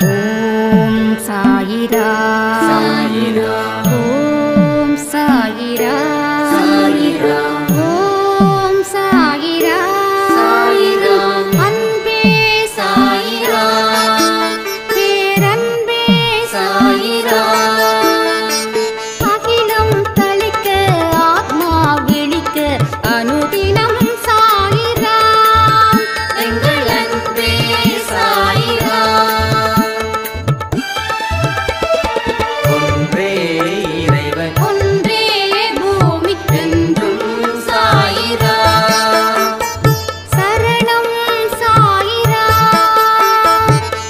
ஓம் சாயிரா சாயிரா ஓம் சாயிரா சாயிரா ஓம் சாயிரா சாயிரா அன்பே சாயிரா பேரன்பே சாயிரா அகிலம் தளிக்க ஆத்மா விழிக்க அனுதினம் சாயிரா எங்கள் அன்பே சாயிரா ஒன்றே இறைவன் ஒன்றே பூமிக்கென்றும் என்றும் சாயிரா சரணம் சாயிரா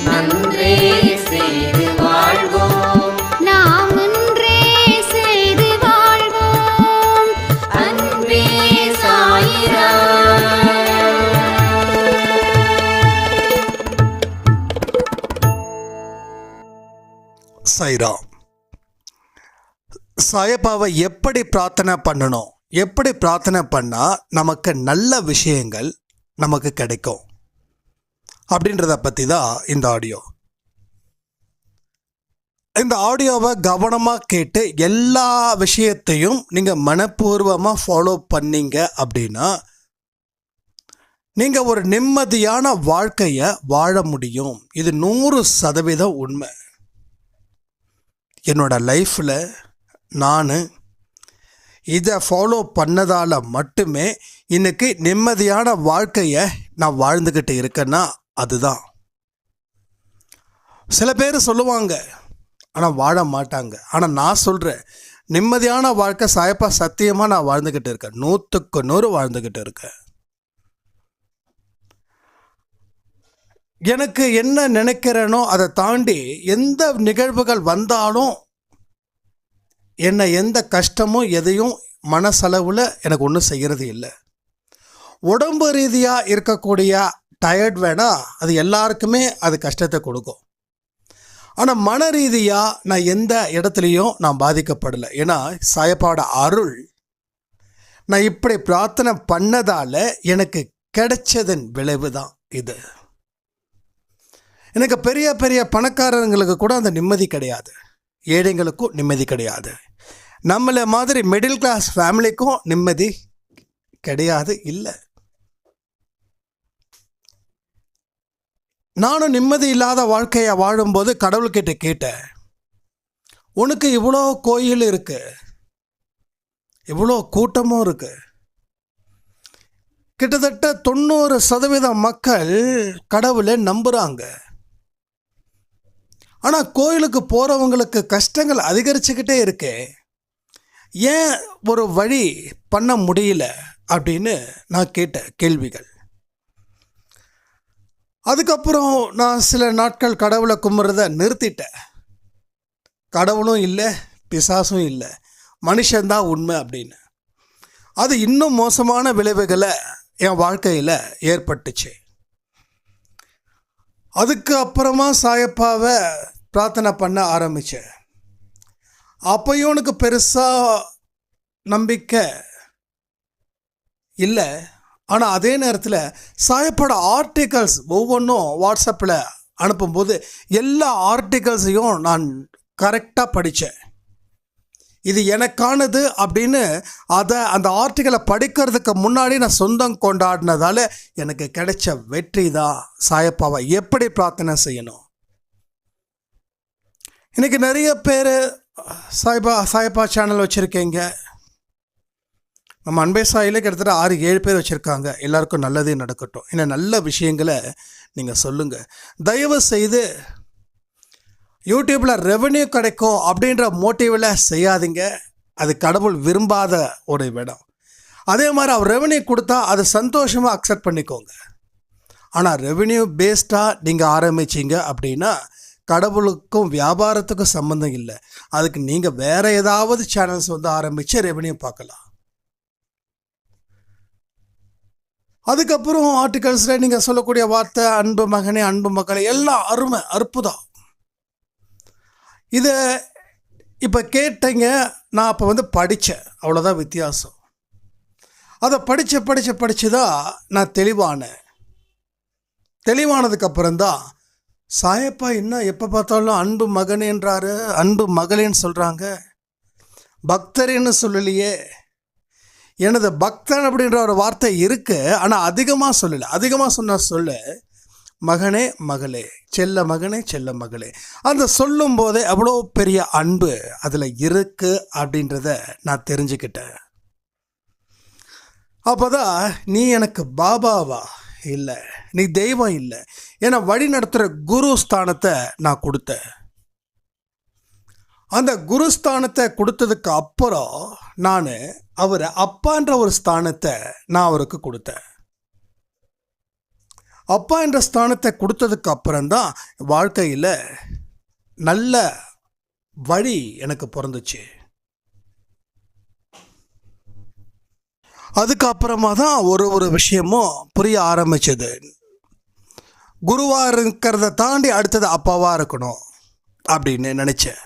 நன்றே செய்து வாழ்வோம் நாம் ஒன்றே செய்து வாழ்வோம் அன்பே சாயிரா சாய்ராம். சாயப்பாவை எப்படி பிரார்த்தனை பண்ணணும், எப்படி பிரார்த்தனை பண்ணால் நமக்கு நல்ல விஷயங்கள் நமக்கு கிடைக்கும் அப்படின்றத பற்றி தான் இந்த ஆடியோ. இந்த ஆடியோவை கவனமாக கேட்டு எல்லா விஷயத்தையும் நீங்கள் மனப்பூர்வமாக ஃபாலோ பண்ணீங்க அப்படின்னா நீங்கள் ஒரு நிம்மதியான வாழ்க்கையை வாழ முடியும். இது 100% உண்மை. என்னோட லைஃப்பில் நான் இதை ஃபாலோ பண்ணதால் மட்டுமே இன்னைக்கு நிம்மதியான வாழ்க்கையை நான் வாழ்ந்துக்கிட்டு இருக்கேன்னா அதுதான். சில பேர் சொல்லுவாங்க ஆனால் வாழ மாட்டாங்க. ஆனால் நான் சொல்கிறேன், நிம்மதியான வாழ்க்கை சாயப்பா சத்தியமாக நான் வாழ்ந்துக்கிட்டு இருக்கேன். 100க்கு 100 வாழ்ந்துக்கிட்டு இருக்கேன். எனக்கு என்ன நினைக்கிறேனோ அதை தாண்டி எந்த நிகழ்வுகள் வந்தாலும் என்னை எந்த கஷ்டமும் எதையும் மனசளவில் எனக்கு ஒன்றும் செய்கிறது இல்லை. உடம்பு ரீதியாக இருக்கக்கூடிய டயர்ட் வேணால் அது எல்லாருக்குமே அது கஷ்டத்தை கொடுக்கும். ஆனால் மன ரீதியாக நான் எந்த இடத்துலையும் நான் பாதிக்கப்படலை. ஏன்னா சாயப்பாவோட அருள் நான் இப்படி பிரார்த்தனை பண்ணதால் எனக்கு கிடைச்சதன் விளைவு தான் இது. எனக்கு பெரிய பெரிய பணக்காரங்களுக்கு கூட அந்த நிம்மதி கிடையாது, ஏழைங்களுக்கும் நிம்மதி கிடையாது, நம்மளை மாதிரி மிடில் கிளாஸ் ஃபேமிலிக்கும் நிம்மதி கிடையாது. இல்லை, நானும் நிம்மதி இல்லாத வாழ்க்கையை வாழும்போது கடவுள்கிட்ட கேட்டேன், உனக்கு இவ்வளோ கோயில் இருக்கு, இவ்வளோ கூட்டமும் இருக்கு, கிட்டத்தட்ட 90% மக்கள் கடவுளை நம்புகிறாங்க, ஆனால் கோயிலுக்கு போகிறவங்களுக்கு கஷ்டங்கள் அதிகரிச்சுக்கிட்டே இருக்கே, ஏன் ஒரு வழி பண்ண முடியல அப்படின்னு நான் கேட்ட கேள்விகள். அதுக்கப்புறம் நான் சில நாட்கள் கடவுளை கும்பிட்றத நிறுத்திட்டேன். கடவுளும் இல்லை, பிசாசும் இல்லை, மனுஷன்தான் உண்மை அப்படின்னு. அது இன்னும் மோசமான விளைவுகளை என் வாழ்க்கையில் ஏற்பட்டுச்சு. அதுக்கு அப்புறமா சாயப்பாவை பிரார்த்தனை பண்ண ஆரம்பித்தேன். அப்போயும் எனக்கு பெருசாக நம்பிக்கை இல்லை. ஆனால் அதே நேரத்தில் சாயப்பாட ஆர்டிகல்ஸ் ஒவ்வொன்றும் வாட்ஸ்அப்பில் அனுப்பும்போது எல்லா ஆர்டிகல்ஸையும் நான் கரெக்டாக படித்தேன். இது எனக்கானது அப்படின்னு அந்த ஆர்டிக்கலை படிக்கிறதுக்கு முன்னாடி நான் சொந்தம் கொண்டாடினதால் எனக்கு கிடைச்ச வெற்றி தான் சாயப்பாவை எப்படி பிரார்த்தனை செய்யணும். இன்றைக்கி நிறைய பேர் சாயப்பா சேனல் வச்சுருக்கீங்க. நம்ம அன்பே சாயிலே கிட்டத்தட்ட 6-7 பேர் வச்சுருக்காங்க. எல்லாருக்கும் நல்லதே நடக்கட்டும். இன்னும் நல்ல விஷயங்களை நீங்கள் சொல்லுங்கள். தயவு செய்து யூடியூப்பில் ரெவென்யூ கிடைக்கும் அப்படின்ற மோட்டிவில் செய்யாதீங்க. அது கடவுள் விரும்பாத ஒரு இடம். அதே மாதிரி அவர் ரெவென்யூ கொடுத்தா அதை சந்தோஷமாக அக்செப்ட் பண்ணிக்கோங்க. ஆனால் ரெவென்யூ பேஸ்டாக நீங்கள் ஆரம்பிச்சிங்க அப்படின்னா கடவுளுக்கும் வியாபாரத்துக்கும் சம்மந்தம் இல்லை. அதுக்கு நீங்கள் வேறு ஏதாவது சேனல்ஸ் ஆரம்பித்து ரெவென்யூ பார்க்கலாம். அதுக்கப்புறம் ஆர்டிகல்ஸில் நீங்கள் சொல்லக்கூடிய வார்த்தை அன்பு மகனே, அன்பு மக்களை, எல்லாம் அருமை, அற்புதம். இதை இப்போ கேட்டீங்க, நான் அப்போ படித்தேன், அவ்வளோதான் வித்தியாசம். அதை படித்து தான் நான் தெளிவானதுக்கப்புறம்தான் சாயப்பா என்ன எப்போ பார்த்தாலும் அன்பு மகனேன்றாரு, அன்பு மகளேன்னு சொல்கிறாங்க, பக்தரேன்னு சொல்லலையே. எனது பக்தன் அப்படின்ற ஒரு வார்த்தை இருக்குது, ஆனால் அதிகமாக சொல்லலை. அதிகமாக சொல்ல மகனே மகளே, செல்ல மகனே செல்ல மகளே, அந்த சொல்லும் போதே அவ்வளோ பெரிய அன்பு அதில் இருக்குது அப்படின்றத நான் தெரிஞ்சுக்கிட்டேன். அப்போதான் நீ எனக்கு பாபாவா இல்லை, நீ தெய்வம் இல்லை, என்னை வழி நடத்துகிற குரு ஸ்தானத்தை நான் கொடுத்தேன். அந்த குருஸ்தானத்தை கொடுத்ததுக்கு அப்புறம் நான் அவர் அப்பான்ற ஒரு ஸ்தானத்தை நான் அவருக்கு கொடுத்தேன். அப்பா என்ற ஸ்தானத்தை கொடுத்ததுக்கு அப்புறம்தான் வாழ்க்கையில் நல்ல வழி எனக்கு பிறந்துச்சு. அதுக்கப்புறமா தான் ஒரு விஷயமும் புரிய ஆரம்பிச்சது. குருவாக இருக்கிறத தாண்டி அடுத்தது அப்பாவாக இருக்கணும் அப்படின்னு நினச்சேன்.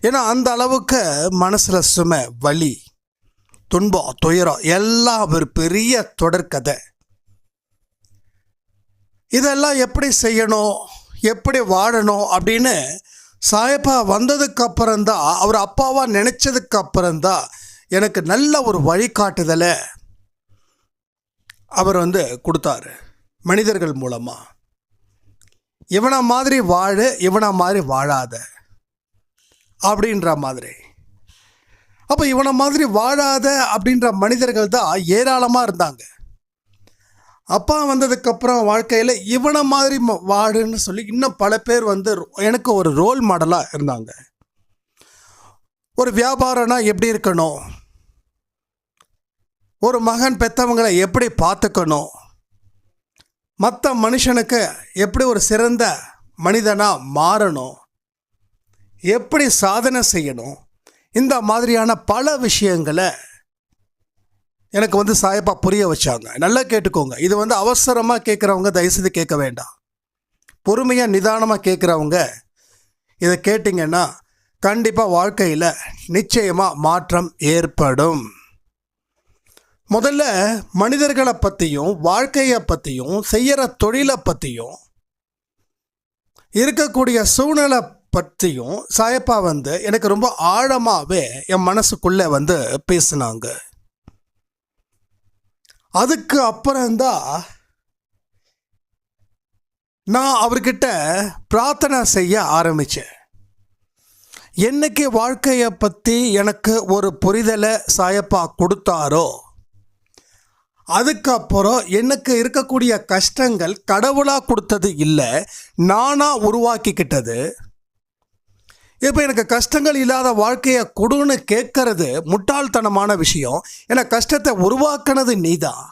ஏன்னா அந்த அளவுக்கு மனசில் சுமை, வலி, துன்பம், துயரம் எல்லாம் ஒரு பெரிய தொடர்கதை. இதெல்லாம் எப்படி செய்யணும், எப்படி வாழணும் அப்படின்னு சாயப்பா வந்ததுக்கு அப்புறம்தான், அவர் அப்பாவாக நினச்சதுக்கு அப்புறம்தான் எனக்கு நல்ல ஒரு வழிகாட்டுதலை அவர் கொடுத்தாரு மனிதர்கள் மூலமாக. இவனை மாதிரி வாழு, இவனை மாதிரி வாழாத அப்படின்ற மாதிரி. அப்போ இவனை மாதிரி வாழாத அப்படின்ற மனிதர்கள் தான் ஏராளமாக இருந்தாங்க. அப்பா வந்ததுக்கப்புறம் வாழ்க்கையில் இவனை மாதிரி வாடுன்னு சொல்லி இன்னும் பல பேர் எனக்கு ஒரு ரோல் மாடலாக இருந்தாங்க. ஒரு வியாபாரம்னா எப்படி இருக்கணும், ஒரு மகன் பெற்றவங்களை எப்படி பார்த்துக்கணும், மற்ற மனுஷனுக்கு எப்படி ஒரு சிறந்த மனிதனாக மாறணும், எப்படி சாதனை செய்யணும், இந்த மாதிரியான பல விஷயங்களை எனக்கு சாயப்பா புரிய வச்சாங்க. நல்லா கேட்டுக்கோங்க. இது அவசரமாக கேட்குறவங்க தயவுசெய்து கேட்க வேண்டாம். பொறுமையாக நிதானமாக கேட்குறவங்க இதை கேட்டிங்கன்னா கண்டிப்பாக வாழ்க்கையில் நிச்சயமாக மாற்றம் ஏற்படும். முதல்ல மனிதர்களை பற்றியும் வாழ்க்கையை பற்றியும் செய்கிற தொழிலை பற்றியும் இருக்கக்கூடிய சூழ்நிலை பற்றியும் சாயப்பா எனக்கு ரொம்ப ஆழமாகவே என் மனசுக்குள்ளே பேசினாங்க. அதுக்கு அப்புறம்தான் நான் அவர்கிட்ட பிரார்த்தனை செய்ய ஆரம்பித்தேன். என்னைக்கு வாழ்க்கையை பற்றி எனக்கு ஒரு புரிதலை சாயப்பா கொடுத்தாரோ அதுக்கப்புறம் எனக்கு இருக்கக்கூடிய கஷ்டங்கள் கடவுளாக கொடுத்தது இல்லை, நானாக உருவாக்கிக்கிட்டது. இப்போ எனக்கு கஷ்டங்கள் இல்லாத வாழ்க்கையை கொடுன்னு கேட்கறது முட்டாள்தனமான விஷயம். ஏன்னா கஷ்டத்தை உருவாக்குனது நீதான்.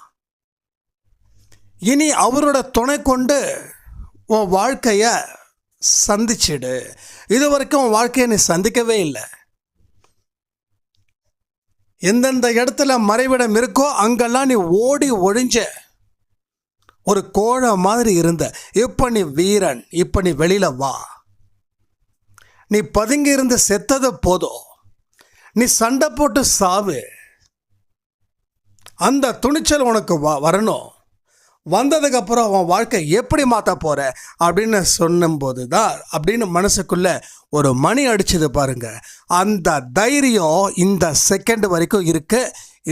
இனி அவரோட துணை கொண்டு உன் வாழ்க்கையை சந்திச்சிடு. இது வரைக்கும் உன் வாழ்க்கையை நீ சந்திக்கவே இல்லை. எந்தெந்த இடத்துல மறைவிடம் இருக்கோ அங்கெல்லாம் நீ ஓடி ஒழிஞ்ச ஒரு கோழை மாதிரி இருந்த. இப்போ நீ வீரன், இப்போ நீ வெளியில வா. நீ பதுங்கி இருந்து செத்தது போதும், நீ சண்டை போட்டு சாவு. அந்த துணிச்சல் உனக்கு வரணும். வந்ததுக்கப்புறம் அவன் வாழ்க்கை எப்படி மாற்ற போகிற அப்படின்னு சொன்னும்போது தான் அப்படின்னு மனசுக்குள்ளே ஒரு மணி அடிச்சது பாருங்க. அந்த தைரியம் இந்த செகண்ட் வரைக்கும் இருக்கு.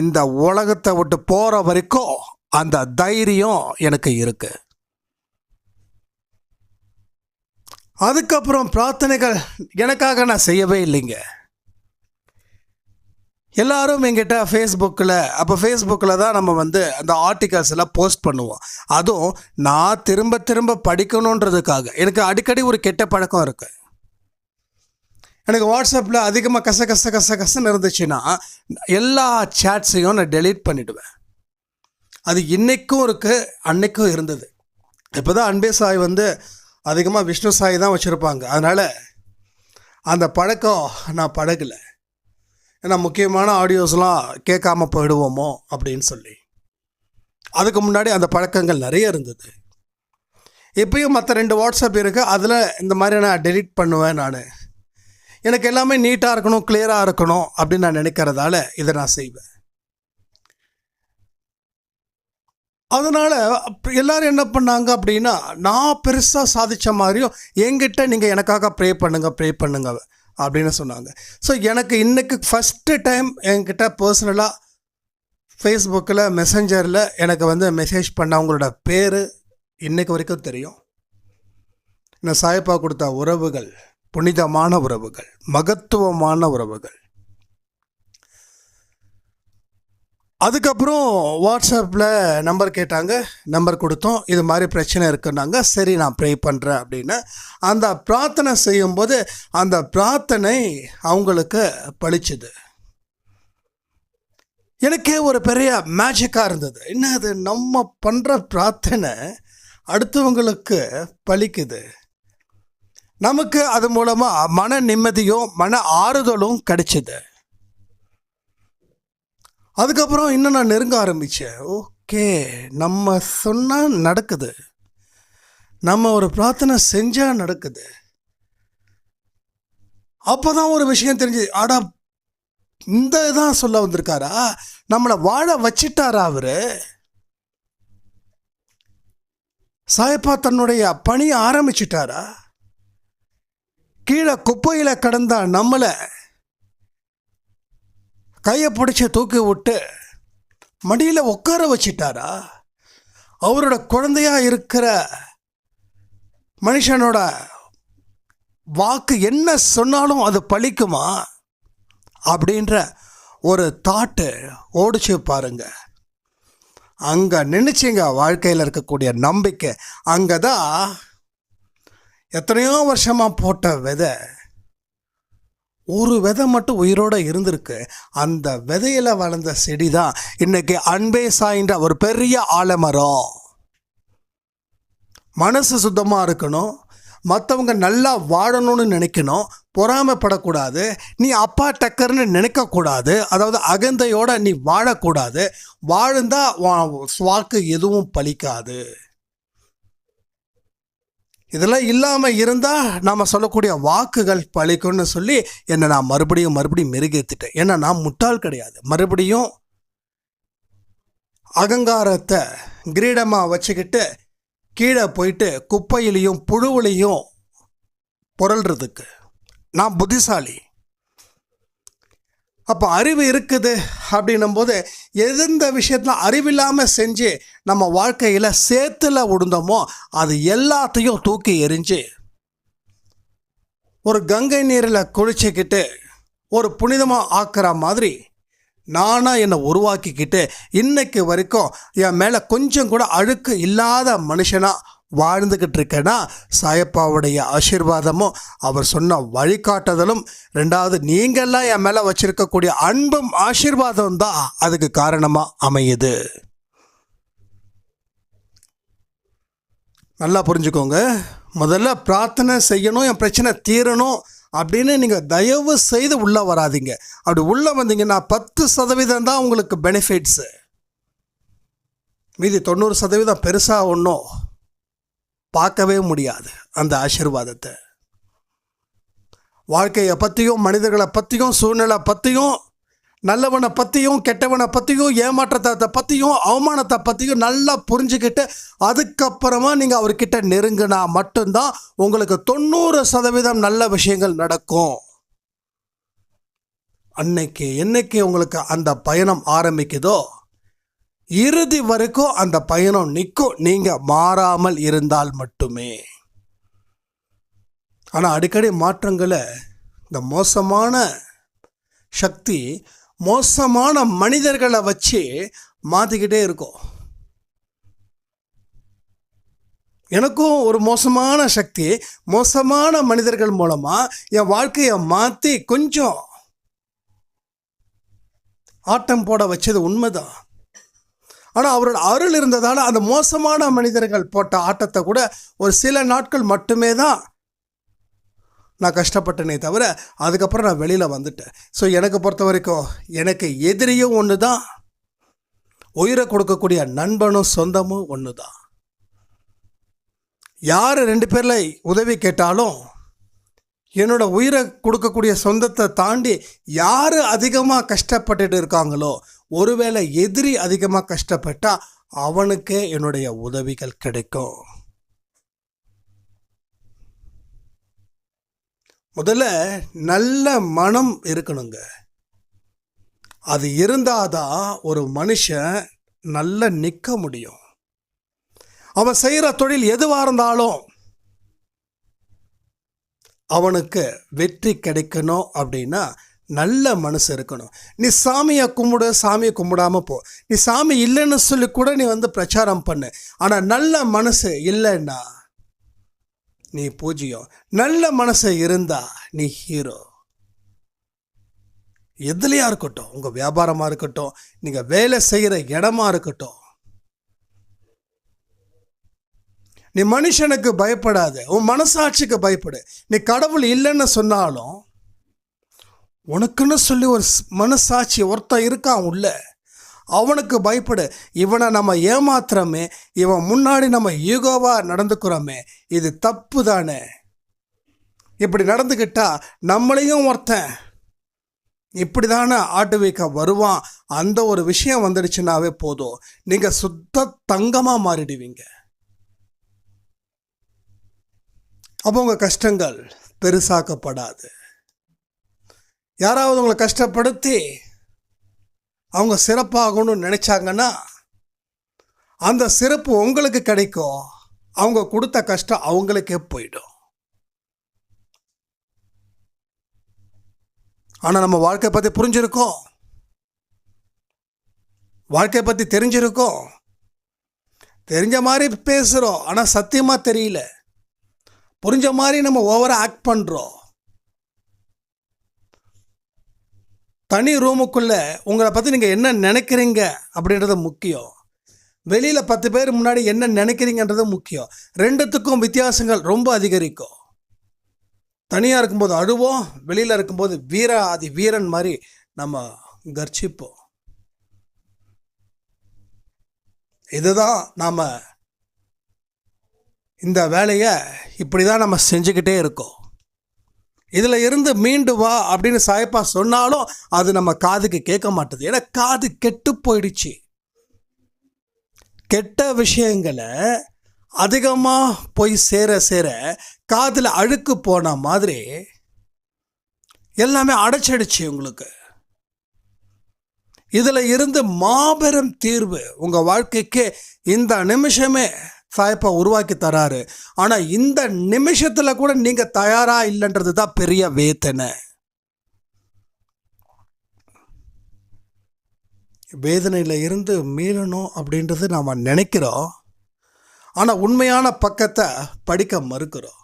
இந்த உலகத்தை விட்டு போகிற வரைக்கும் அந்த தைரியம் எனக்கு இருக்கு. அதுக்கப்புறம் பிரார்த்தனைகள் எனக்காக நான் செய்யவே இல்லைங்க. எல்லாரும் என்கிட்ட ஃபேஸ்புக்கில் தான் நம்ம அந்த ஆர்டிகல்ஸ் எல்லாம் போஸ்ட் பண்ணுவோம். அதுவும் நான் திரும்ப திரும்ப படிக்கணுன்றதுக்காக. எனக்கு அடிக்கடி ஒரு கெட்ட பழக்கம் இருக்கு. எனக்கு வாட்ஸ்அப்பில் அதிகமாக கசன்னு இருந்துச்சுன்னா எல்லா சேட்ஸையும் நான் டெலீட் பண்ணிவிடுவேன். அது இன்றைக்கும் இருக்குது, அன்னைக்கும் இருந்தது. இப்போ தான் அன்பே சாய் அதிகமாக விஷ்ணு சாய் தான் வச்சுருப்பாங்க. அதனால் அந்த பழக்கம் நான் பழகலை. ஏன்னா முக்கியமான ஆடியோஸ்லாம் கேட்காம போயிடுவோமோ அப்படின்னு சொல்லி. அதுக்கு முன்னாடி அந்த பழக்கங்கள் நிறைய இருந்தது. இப்போயும் மற்ற 2 வாட்ஸ்அப் இருக்குது, அதில் இந்த மாதிரி நான் டெலீட் பண்ணுவேன். எனக்கு எல்லாமே நீட்டாக இருக்கணும், கிளியராக இருக்கணும் அப்படின்னு நான் நினைக்கிறதால இதை நான் செய்வேன். அதனால் எல்லோரும் என்ன பண்ணாங்க அப்படின்னா, நான் பெருசாக சாதித்த மாதிரியும் என்கிட்ட நீங்கள் எனக்காக ப்ரே பண்ணுங்க அப்படின்னு சொன்னாங்க. ஸோ எனக்கு இன்றைக்கி ஃபஸ்ட்டு டைம் என்கிட்ட பர்சனலாக ஃபேஸ்புக்கில் மெசஞ்சரில் எனக்கு வந்து மெசேஜ் பண்ணவங்களோட பேர் இன்றைக்கு வரைக்கும் தெரியும். இந்த சாயப்பா கொடுத்த உறவுகள் புனிதமான உறவுகள், மகத்துவமான உறவுகள். அதுக்கப்புறம் வாட்ஸ்அப்பில் நம்பர் கேட்டாங்க, நம்பர் கொடுத்தோம். இது மாதிரி பிரச்சனை இருக்குன்னாங்க. சரி நான் ப்ரே பண்ணுறேன் அப்படின்னு அந்த பிரார்த்தனை செய்யும்போது அந்த பிரார்த்தனை அவங்களுக்கு பளிச்சுது. எனக்கே ஒரு பெரிய மேஜிக்காக இருந்தது. என்ன அது, நம்ம பண்ணுற பிரார்த்தனை அடுத்தவங்களுக்கு பலிக்குது. நமக்கு அது மூலமாக மன நிம்மதியும் மன ஆறுதலும் கிடைச்சிது. அதுக்கப்புறம் இன்னும் நான் நெருங்க ஆரம்பித்தேன். ஓகே, நம்ம சொன்னால் நடக்குது, நம்ம ஒரு பிரார்த்தனை செஞ்சால் நடக்குது. அப்போ தான் ஒரு விஷயம் தெரிஞ்சு, ஆடா இந்த இதான் சொல்ல வந்திருக்காரா, நம்மளை வாழ வச்சிட்டாரா அவரு. சாயப்பா தன்னுடைய பணியை ஆரம்பிச்சிட்டாரா. கீழே குப்பையில் கடந்த நம்மளை கையை பிடிச்சி தூக்கி விட்டு மடியில் உட்கார வச்சிட்டாரா. அவரோட குழந்தையாக இருக்கிற மனுஷனோட வாக்கு என்ன சொன்னாலும் அது பலிக்குமா அப்படின்ற ஒரு தாட்டு ஓடிச்சு பாருங்க. அங்கே நினைச்சிங்க வாழ்க்கையில் இருக்கக்கூடிய நம்பிக்கை. அங்கே தான் எத்தனையோ வருஷமாக போட்ட விதை, ஒரு விதை மட்டும் உயிரோடு இருந்திருக்கு. அந்த விதையில் வளர்ந்த செடி தான் இன்றைக்கி அன்பே சாய்ன்ற ஒரு பெரிய ஆலமரம். மனசு சுத்தமாக இருக்கணும், மற்றவங்க நல்லா வாழணும்னு நினைக்கணும், பொறாமைப்படக்கூடாது, நீ அப்பா டக்கர்னு நினைக்கக்கூடாது, அதாவது அகந்தையோடு நீ வாழக்கூடாது. வாழ்ந்தால் வாக்கு எதுவும் பலிக்காது. இதெல்லாம் இல்லாமல் இருந்தால் நாம் சொல்லக்கூடிய வாக்குகள் பழிக்கும்னு சொல்லி என்னை நான் மறுபடியும் மெருகேற்றிட்டேன். ஏன்னா நான் முட்டாள் கிடையாது. மறுபடியும் அகங்காரத்தை கிரீடமாக வச்சுக்கிட்டு கீழே போயிட்டு குப்பையிலையும் புழுவிலையும் புரள்றதுக்கு நான் புத்திசாலி. அப்போ அறிவு இருக்குது அப்படின்னும் போது எந்த விஷயத்தில் அறிவில்லாமல் செஞ்சு நம்ம வாழ்க்கையில் சேத்துல விழுந்தோமோ அது எல்லாத்தையும் தூக்கி எறிஞ்சு ஒரு கங்கை நீரில் குளிச்சுக்கிட்டு ஒரு புனிதமாக ஆக்குற மாதிரி நானாக என்னை உருவாக்கிக்கிட்டு இன்னைக்கு வரைக்கும் என் மேலே கொஞ்சம் கூட அழுக்கு இல்லாத மனுஷனாக வாழ்ந்துக்கிட்டு இருக்கேன்னா சாயப்பாவுடைய ஆசீர்வாதமும் அவர் சொன்ன வழிகாட்டுதலும், ரெண்டாவது நீங்கள்லாம் என் மேலே வச்சிருக்கக்கூடிய அன்பும் ஆசீர்வாதம் தான் அதுக்கு காரணமாக அமையுது. நல்லா புரிஞ்சுக்கோங்க. முதல்ல பிரார்த்தனை செய்யணும், என் பிரச்சனை தீரணும் அப்படின்னு நீங்கள் தயவு செய்து உள்ளே வராதிங்க. அப்படி உள்ளே வந்தீங்கன்னா 10% தான் உங்களுக்கு பெனிஃபிட்ஸு. மீதி 90% பெருசாக ஒன்றும் பார்க்கவே முடியாது. அந்த ஆசீர்வாதத்தை வாழ்க்கையை பற்றியும் மனிதர்களை பற்றியும் சூழ்நிலை பற்றியும் நல்லவனை பற்றியும் கெட்டவனை பற்றியும் ஏமாற்றத்தை பற்றியும் அவமானத்தை பற்றியும் நல்லா புரிஞ்சுக்கிட்டு அதுக்கப்புறமா நீங்கள் அவர்கிட்ட நெருங்கினா மட்டும்தான் உங்களுக்கு 90% நல்ல விஷயங்கள் நடக்கும். என்னைக்கு உங்களுக்கு அந்த பயணம் ஆரம்பிக்குதோ இறுதி வரைக்கும் அந்த பயணம் நிற்கும், நீங்கள் மாறாமல் இருந்தால் மட்டுமே. ஆனால் அடிக்கடி மாற்றங்களை இந்த மோசமான சக்தி மோசமான மனிதர்களை வச்சு மாற்றிக்கிட்டே இருக்கும். எனக்கும் ஒரு மோசமான சக்தி மோசமான மனிதர்கள் மூலமாக என் வாழ்க்கையை மாற்றி கொஞ்சம் ஆட்டம் போட வச்சது உண்மைதான். ஆனால் அவரோட அருள் இருந்ததால் அந்த மோசமான மனிதர்கள் போட்ட ஆட்டத்தை கூட ஒரு சில நாட்கள் மட்டுமே தான் நான் கஷ்டப்பட்டேனே தவிர அதுக்கப்புறம் நான் வெளியில் வந்துட்டேன். ஸோ எனக்கு பொறுத்த வரைக்கும் எனக்கு எதிரியும் ஒன்று தான், உயிரை கொடுக்கக்கூடிய நண்பனும் சொந்தமும் ஒன்று தான். யார் 2 பேரில் உதவி கேட்டாலும் என்னோட உயிரை கொடுக்கக்கூடிய சொந்தத்தை தாண்டி யார் அதிகமாக கஷ்டப்பட்டுட்டு இருக்காங்களோ, ஒருவேளை எதிரி அதிகமாக கஷ்டப்பட்டால் அவனுக்கே என்னுடைய உதவிகள் கிடைக்கும். முதல்ல நல்ல மனம் இருக்கணுங்க. அது இருந்தாதான் ஒரு மனுஷன் நல்லா நிற்க முடியும். அவன் செய்கிற தொழில் எதுவாக இருந்தாலும் அவனுக்கு வெற்றி கிடைக்கணும் அப்படின்னா நல்ல மனசு இருக்கணும். நீ சாமியை கும்பிடு, சாமியை கும்பிடாமல் போ. நீ சாமி இல்லைன்னு சொல்லி கூட நீ பிரச்சாரம் பண்ணு. ஆனால் நல்ல மனசு இல்லைன்னா நீ பூஜ்யம். நல்ல மனசு இருந்தா நீ ஹீரோ. எதுலையா இருக்கட்டும், உங்கள் வியாபாரமாக இருக்கட்டும், நீங்கள் வேலை செய்கிற இடமா இருக்கட்டும், நீ மனுஷனுக்கு பயப்படாத, உன் மனசாட்சிக்கு பயப்படு. நீ கடவுள் இல்லைன்னு சொன்னாலும் உனக்குன்னு சொல்லி ஒரு மனசாட்சி ஒருத்தன் இருக்கான் உள்ள, அவனுக்கு பயப்படு. இவனை நம்ம ஏமாத்துறோமே, இவன் முன்னாடி நம்ம ஈகோவாக நடந்துக்கிறோமே, இது தப்பு தானே. இப்படி நடந்துக்கிட்டா நம்மளையும் ஒருத்தன் இப்படி தானே ஆட்டு வைக்க வருவான். அந்த ஒரு விஷயம் வந்துடுச்சுன்னாவே போதும், நீங்கள் சுத்த தங்கமாக மாறிடுவீங்க. அப்போ உங்கள் கஷ்டங்கள் பெருசாக்கப்படாது. யாராவது உங்களை கஷ்டப்படுத்தி அவங்க சிறப்பாகணும்னு நினச்சாங்கன்னா அந்த சிறப்பு உங்களுக்கு கிடைக்கும். அவங்க கொடுத்த கஷ்டம் அவங்களுக்கே போயிடும். ஆனால் நம்ம வாழ்க்கையை பற்றி புரிஞ்சிருக்கோம், வாழ்க்கையை பற்றி தெரிஞ்சிருக்கோம், தெரிஞ்ச மாதிரி பேசுகிறோம், ஆனால் சத்தியமாக தெரியல. புரிஞ்ச மாதிரி நம்ம ஓவராக ஆக்ட் பண்ணுறோம். தனி ரூமுக்குள்ளே உங்களை பற்றி நீங்கள் என்ன நினைக்கிறீங்க அப்படின்றது முக்கியம். வெளியில் 10 பேர் முன்னாடி என்ன நினைக்கிறீங்கன்றது முக்கியம். ரெண்டுத்துக்கும் வித்தியாசங்கள் ரொம்ப அதிகரிக்கும். தனியாக இருக்கும்போது அழுவோம், வெளியில் இருக்கும்போது ஆதி வீரன் மாதிரி நம்ம கர்ச்சிப்போம். இதுதான் நாம் இந்த வேலையை இப்படி தான் நம்ம செஞ்சுக்கிட்டே இருக்கோம். இதில் இருந்து மீண்டு வா அப்படின்னு சாயப்பா சொன்னாலும் அது நம்ம காதுக்கு கேட்க மாட்டுது. ஏன்னா காது கெட்டு போயிடுச்சு. கெட்ட விஷயங்களை அதிகமாக போய் சேர சேர காதில் அழுக்கு போன மாதிரி எல்லாமே அடைச்சிடுச்சு உங்களுக்கு. இதில் இருந்து மாபெரும் தீர்வு உங்கள் வாழ்க்கைக்கு இந்த நிமிஷமே சாயப்பா உருவாக்கி தராரு. ஆனால் இந்த நிமிஷத்தில் கூட நீங்கள் தயாராக இல்லைன்றது தான் பெரிய வேதனை. வேதனையில் இருந்து மீளணும் அப்படின்றது நாம் நினைக்கிறோம், ஆனால் உண்மையான பக்கத்தை படிக்க மறுக்கிறோம்.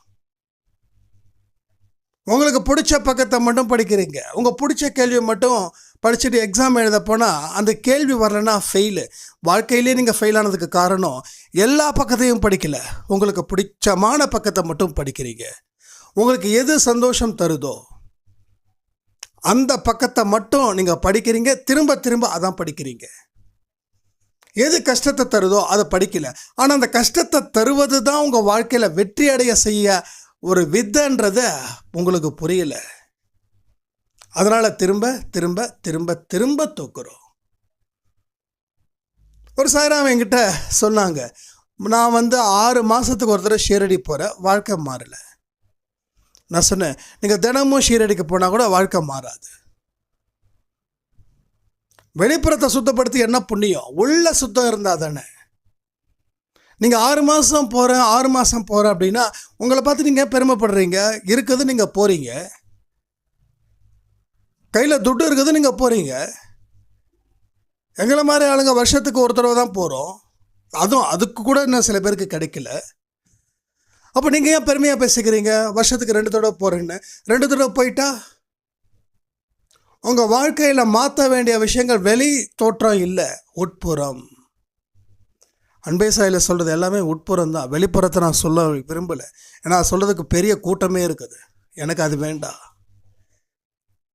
உங்களுக்கு பிடிச்ச பக்கத்தை மட்டும் படிக்கிறீங்க. உங்கள் பிடிச்ச கேள்வி மட்டும் படிச்சுட்டு எக்ஸாம் எழுத போனால் அந்த கேள்வி வரலன்னா ஃபெயிலு. வாழ்க்கையிலே நீங்கள் ஃபெயில் ஆனதுக்கு காரணம் எல்லா பக்கத்தையும் படிக்கலை, உங்களுக்கு பிடிச்சமான பக்கத்தை மட்டும் படிக்கிறீங்க. உங்களுக்கு எது சந்தோஷம் தருதோ அந்த பக்கத்தை மட்டும் நீங்கள் படிக்கிறீங்க, திரும்ப திரும்ப அதான் படிக்கிறீங்க. எது கஷ்டத்தை தருதோ அதை படிக்கலை. ஆனால் அந்த கஷ்டத்தை தருவது தான் உங்கள் வாழ்க்கையில் வெற்றி அடைய செய்ய ஒரு வித்தைன்றத உங்களுக்கு புரியல. அதனால் திரும்ப திரும்ப திரும்ப திரும்ப தூக்குறோம். ஒரு சாயிராம் என்கிட்ட சொன்னாங்க, நான் 6 மாதத்துக்கு ஒரு தடவை ஷீரடி போகிறேன், வாழ்க்கை மாறலை. நான் சொன்னேன், நீங்கள் தினமும் ஷீரடிக்கு போனால் கூட வாழ்க்கை மாறாது. வெளிப்புறத்தை சுத்தப்படுத்தி என்ன புண்ணியம், உள்ள சுத்தம் இருந்தால் தானே. நீங்கள் 6 மாதம் போகிறேன் 6 மாதம் போகிறேன் அப்படின்னா உங்களை பார்த்து நீங்கள் பெருமைப்படுறீங்க. இருக்குது நீங்கள் போகிறீங்க, கையில் துட்டு இருக்குது நீங்கள் போகிறீங்க. எங்களை மாதிரி ஆளுங்க வருஷத்துக்கு ஒரு தடவை தான் போகிறோம், அதுவும் அதுக்கு கூட இன்னும் சில பேருக்கு கிடைக்கல. அப்போ நீங்கள் ஏன் பெருமையாக பேசிக்கிறீங்க? வருஷத்துக்கு 2 தடவை போகிறேன்னு. 2 தடவை போயிட்டா உங்கள் வாழ்க்கையில் மாற்ற வேண்டிய விஷயங்கள் வெளி தோற்றம் இல்லை, உட்புறம். அன்பே சாயில் சொல்கிறது எல்லாமே உட்புறம் தான். வெளிப்புறத்தை நான் சொல்ல விரும்பலை, ஏன்னா சொல்கிறதுக்கு பெரிய கூட்டமே இருக்குது. எனக்கு அது வேண்டாம்.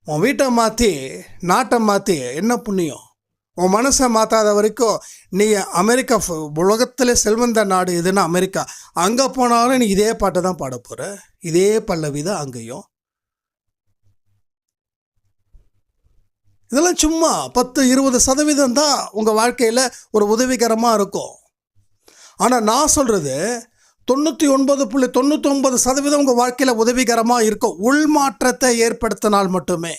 உன் வீட்டை மாற்றி நாட்டை மாற்றி என்ன புண்ணியம்? உன் மனசை மாற்றாத வரைக்கும் நீ அமெரிக்கா, உலகத்தில் செல்வந்த நாடு எதுன்னா அமெரிக்கா, அங்கே போனாலும் நீ இதே பாட்டை தான் பாட போகிற, இதே பல்லவி தான் அங்கேயும். இதெல்லாம் சும்மா 10-20% தான் உங்கள் வாழ்க்கையில் ஒரு உதவிகரமாக இருக்கும். ஆனால் நான் சொல்கிறது 99.99% உங்கள் வாழ்க்கையில் உதவிகரமாக இருக்கும். உள்மாற்றத்தை ஏற்படுத்தினால் மட்டுமே.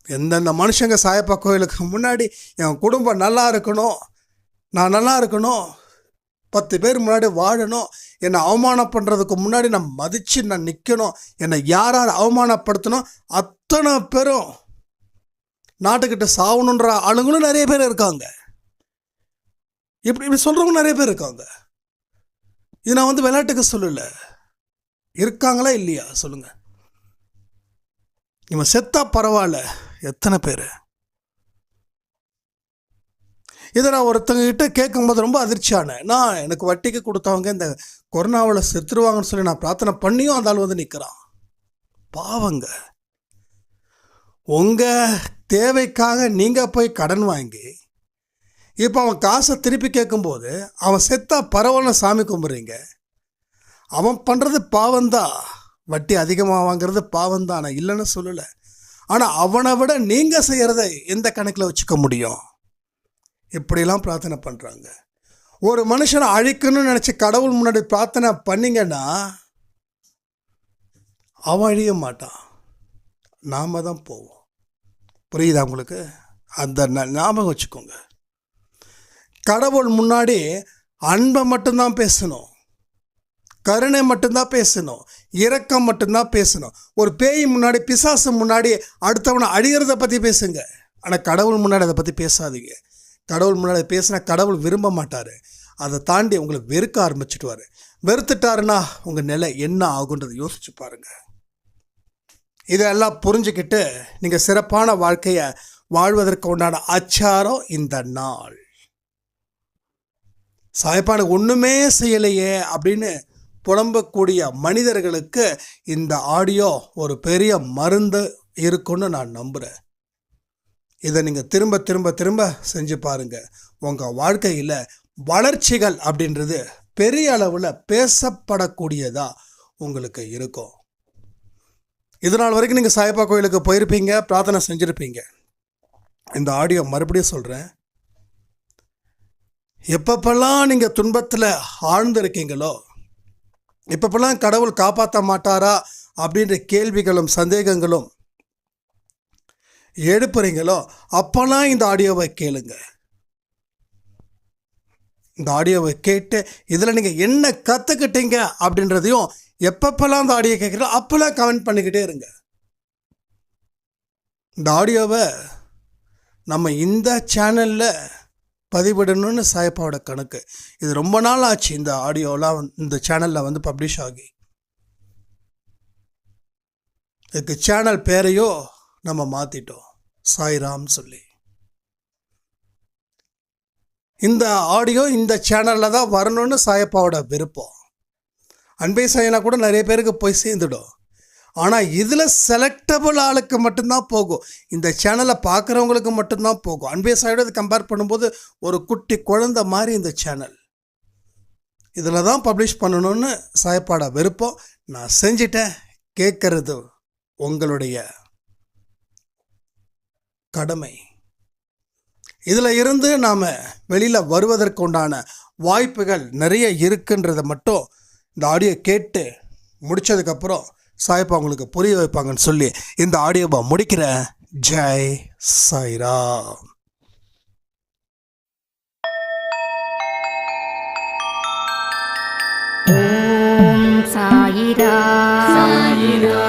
எந்தெந்த மனுஷங்க சாயப்பா கோயிலுக்கு முன்னாடி என் குடும்பம் நல்லா இருக்கணும், நான் நல்லா இருக்கணும், 10 பேர் முன்னாடி வாழணும், என்னை அவமானம் பண்ணுறதுக்கு முன்னாடி நான் மதித்து நான் நிற்கணும், என்னை யார் அவமானப்படுத்தணும், அத்தனை பேரும் நாட்டுக்கிட்ட சாகணுன்ற ஆளுங்களும் நிறைய பேர் இருக்காங்க. இப்படி சொல்கிறவங்க நிறைய பேர் இருக்காங்க. இது நான் விளையாட்டுக்கு சொல்லலை. இருக்காங்களா இல்லையா சொல்லுங்கள். இவன் செத்தா பரவாயில்ல, எத்தனை பேர்? இதை நான் ஒருத்தங்கிட்ட கேட்கும்போது ரொம்ப அதிர்ச்சியானேன். நான் எனக்கு வட்டிக்கு கொடுத்தவங்க இந்த கொரோனாவில் செத்துருவாங்கன்னு சொல்லி நான் பிரார்த்தனை பண்ணியும் அந்த ஆள் நிற்கிறான். பாவங்க. உங்கள் தேவைக்காக நீங்கள் போய் கடன் வாங்கி இப்போ அவன் காசை திருப்பி கேட்கும்போது அவன் செத்தா பரவாயில்ல சாமி கும்பிட்றீங்க. அவன் பண்ணுறது பாவம்தான். வட்டி அதிகமாக வாங்கிறது பாவம்தான், நான் இல்லைன்னு சொல்லலை. ஆனால் அவனை விட நீங்கள் செய்கிறத எந்த கணக்கில் வச்சுக்க முடியும்? இப்படிலாம் பிரார்த்தனை பண்ணுறாங்க. ஒரு மனுஷனை அழிக்கணும்னு நினச்சி கடவுள் முன்னாடி பிரார்த்தனை பண்ணிங்கன்னா அவன் அழிய மாட்டான், நாம் தான் போவோம். புரியுதா உங்களுக்கு? அந்த ஞாபகம் வச்சுக்கோங்க. கடவுள் முன்னாடி அன்பை மட்டும்தான் பேசணும், கருணை மட்டும்தான் பேசணும், இரக்கம் மட்டும்தான் பேசணும். ஒரு பேய் முன்னாடி, பிசாசு முன்னாடி அடுத்தவனை அழிகிறத பற்றி பேசுங்க. ஆனால் கடவுள் முன்னாடி அதை பற்றி பேசாதீங்க. கடவுள் முன்னாடி பேசினா கடவுள் விரும்ப மாட்டார். அதை தாண்டி உங்களை வெறுக்க ஆரம்பிச்சுட்டுவார். வெறுத்துட்டாருன்னா உங்கள் நிலை என்ன ஆகுன்றதை யோசிச்சு பாருங்கள். இதெல்லாம் புரிஞ்சுக்கிட்டு நீங்கள் சிறப்பான வாழ்க்கையை வாழ்வதற்கு உண்டான அச்சாரம் இந்த நாள். சாயப்பான ஒன்றுமே செய்யலையே அப்படின்னு புலம்பக்கூடிய மனிதர்களுக்கு இந்த ஆடியோ ஒரு பெரிய மருந்து இருக்குன்னு நான் நம்புகிறேன். இதை நீங்கள் திரும்ப திரும்ப திரும்ப செஞ்சு பாருங்கள். உங்கள் வாழ்க்கையில் வளர்ச்சிகள் அப்படின்றது பெரிய அளவில் பேசப்படக்கூடியதாக உங்களுக்கு இருக்கும். இதனால் வரைக்கும் நீங்கள் சாயப்பா கோயிலுக்கு போயிருப்பீங்க, பிரார்த்தனை செஞ்சுருப்பீங்க. இந்த ஆடியோ மறுபடியும் சொல்கிறேன். எப்பப்பெல்லாம் நீங்கள் துன்பத்தில் ஆழ்ந்து இருக்கீங்களோ, எப்பப்பெல்லாம் கடவுள் காப்பாற்ற மாட்டாரா அப்படின்ற கேள்விகளும் சந்தேகங்களும் எழுப்புறீங்களோ, அப்போல்லாம் இந்த ஆடியோவை கேளுங்க. இந்த ஆடியோவை கேட்டு இதில் நீங்கள் என்ன கற்றுக்கிட்டீங்க அப்படின்றதையும் எப்பப்பெல்லாம் இந்த ஆடியோ கேட்குறோ அப்போல்லாம் கமெண்ட் பண்ணிக்கிட்டே இருங்க. இந்த ஆடியோவை நம்ம இந்த சேனலில் பதிவிடணும்னு சாயப்பாவோட கணக்கு. இது ரொம்ப நாள் ஆச்சு இந்த ஆடியோலாம் இந்த சேனலில் பப்ளிஷ் ஆகி. இதுக்கு சேனல் பேரையோ நம்ம மாற்றிட்டோம், சாய்ராம் சொல்லி. இந்த ஆடியோ இந்த சேனலில் தான் வரணும்னு சாயப்பாவோட விருப்பம். அன்பே சாயனா கூட நிறைய பேருக்கு போய் சேர்ந்துடும். ஆனால் இதில் செலக்டபிள் ஆளுக்கு மட்டும்தான் போகும். இந்த சேனலை பார்க்குறவங்களுக்கு மட்டும்தான் போகும். அன்பே சாயோட கம்பேர் பண்ணும்போது ஒரு குட்டி குழந்தை மாதிரி இந்த சேனல். இதில் தான் பப்ளிஷ் பண்ணணும்னு சாயப்பாட விருப்பம். நான் செஞ்சிட்டேன். கேட்கறது உங்களுடைய கடமை. இதில் இருந்து நாம் வெளியில் வருவதற்கு உண்டான வாய்ப்புகள் நிறைய இருக்குன்றதை மட்டும் இந்த ஆடியோ கேட்டு முடித்ததுக்கப்புறம் சாயப்பா உங்களுக்கு புரிய வைப்பாங்கன்னு சொல்லி இந்த ஆடியோவை முடிக்கிறேன். ஜெய் சாய்ராம். ஓம் சாயிராம். சாயிராம்.